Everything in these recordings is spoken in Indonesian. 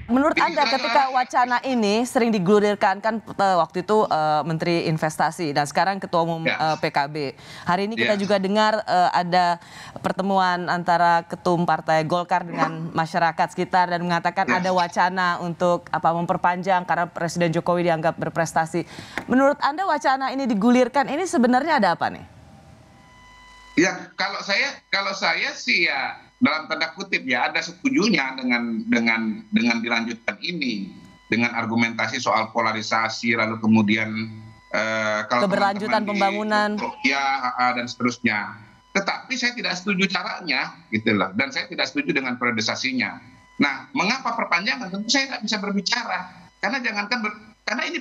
Menurut Ini Anda ketika wacana ini sering digulirkan kan waktu itu Menteri Investasi dan sekarang Ketua Umum PKB. Hari ini kita juga dengar ada pertemuan antara Ketum Partai Golkar dengan masyarakat sekitar dan mengatakan ada wacana untuk memperpanjang karena Presiden Jokowi dianggap berprestasi. Menurut Anda wacana ini digulirkan ini sebenarnya ada apa nih? Ya, kalau saya sih ya dalam tanda kutip ya ada setujunya dengan dilanjutkan ini dengan argumentasi soal polarisasi lalu kemudian kalau keberlanjutan pembangunan dan seterusnya. Tetapi saya tidak setuju caranya gitulah dan saya tidak setuju dengan priorisasinya. Nah, mengapa perpanjangan? Tentu saya nggak bisa berbicara karena karena ini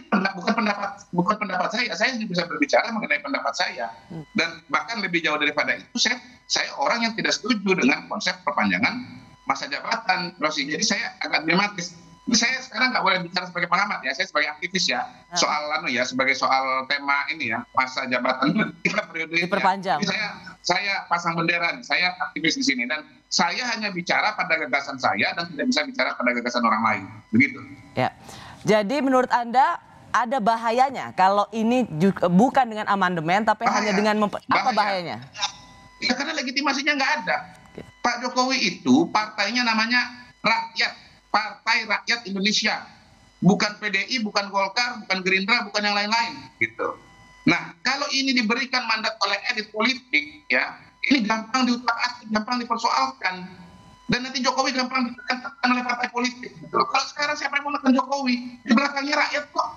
bukan pendapat saya bisa berbicara mengenai pendapat saya dan bahkan lebih jauh daripada itu saya orang yang tidak setuju dengan konsep perpanjangan masa jabatan Rosi. Jadi saya agak dilematis. Ini saya sekarang nggak boleh bicara sebagai pengamat ya, saya sebagai aktivis ya sebagai soal tema ini ya masa jabatan 3 periode diperpanjang. Saya pasang bendera nih, saya aktivis di sini dan saya hanya bicara pada gagasan saya dan tidak bisa bicara pada gagasan orang lain, begitu. Ya. Jadi menurut Anda ada bahayanya kalau ini bukan dengan amandemen tapi hanya dengan apa bahayanya? Ya karena legitimasinya nggak ada. Pak Jokowi itu partainya namanya Partai Rakyat Indonesia. Bukan PDI, bukan Golkar, bukan Gerindra, bukan yang lain-lain gitu. Nah, kalau ini diberikan mandat oleh elit politik ya, ini gampang diutak-atik, gampang dipersoalkan. Dan nanti Jokowi gampang ditekan oleh partai politik. Gitu. Kalau sekarang siapa yang mau menekan Jokowi? Di belakangnya rakyat kok.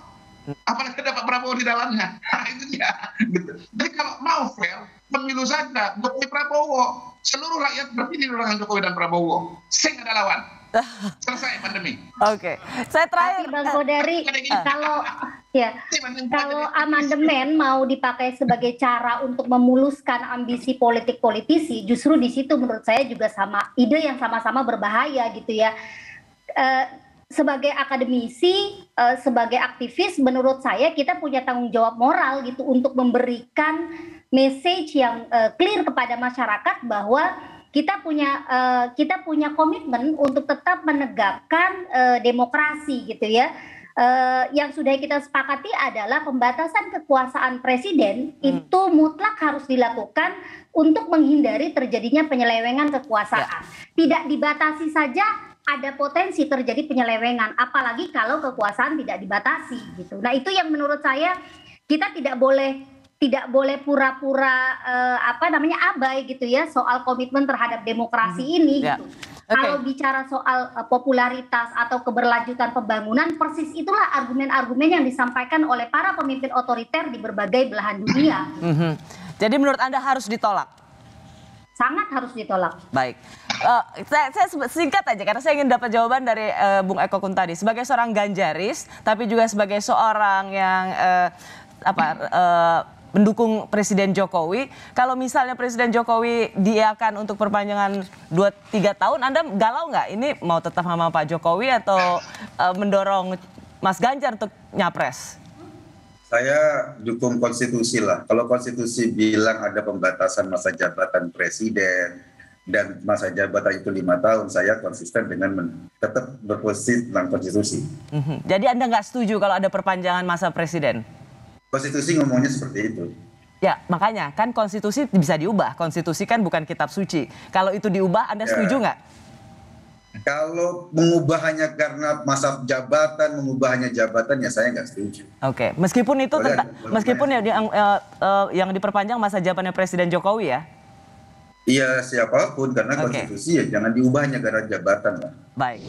Apalagi ada Pak Prabowo di dalamnya. Nah, itu dia. Gitu. Jadi kalau mau fair, pemilu saja Jokowi Prabowo. Seluruh rakyat berdiri di belakang Jokowi dan Prabowo. Sing ada lawan. Selesai pandemi. Oke. Saya terakhir. Tapi Bang Kodari, kalau amandemen mau dipakai sebagai cara untuk memuluskan ambisi politik politisi, justru di situ menurut saya juga sama ide yang sama-sama berbahaya gitu ya. Sebagai akademisi, sebagai aktivis, menurut saya kita punya tanggung jawab moral gitu untuk memberikan message yang clear kepada masyarakat bahwa kita punya komitmen untuk tetap menegakkan demokrasi gitu ya. Yang sudah kita sepakati adalah pembatasan kekuasaan presiden itu mutlak harus dilakukan untuk menghindari terjadinya penyelewengan kekuasaan. Tidak dibatasi saja ada potensi terjadi penyelewengan, apalagi kalau kekuasaan tidak dibatasi gitu. Nah, itu yang menurut saya kita tidak boleh pura-pura abai gitu ya soal komitmen terhadap demokrasi ini gitu. Kalau bicara soal popularitas atau keberlanjutan pembangunan, persis itulah argumen-argumen yang disampaikan oleh para pemimpin otoriter di berbagai belahan dunia. Jadi menurut Anda harus ditolak? Sangat harus ditolak. Baik. Saya singkat aja karena saya ingin dapat jawaban dari Bung Eko Kun tadi. Sebagai seorang Ganjaris, tapi juga sebagai seorang yang mendukung Presiden Jokowi. Kalau misalnya Presiden Jokowi diiakan untuk perpanjangan 2-3 tahun, Anda galau nggak? Ini mau tetap sama Pak Jokowi atau mendorong Mas Ganjar untuk nyapres? Saya dukung konstitusi lah. Kalau konstitusi bilang ada pembatasan masa jabatan presiden dan masa jabatan itu 5 tahun, saya konsisten dengan tetap berposisi tentang konstitusi. Jadi Anda nggak setuju kalau ada perpanjangan masa presiden? Konstitusi ngomongnya seperti itu. Ya, makanya kan konstitusi bisa diubah. Konstitusi kan bukan kitab suci. Kalau itu diubah, Anda setuju nggak? Kalau mengubah hanya karena masa jabatan, ya saya nggak setuju. Oke, meskipun itu meskipun yang diperpanjang masa jabatannya Presiden Jokowi ya? Iya, siapapun karena konstitusi ya jangan diubahnya karena jabatan lah. Baik.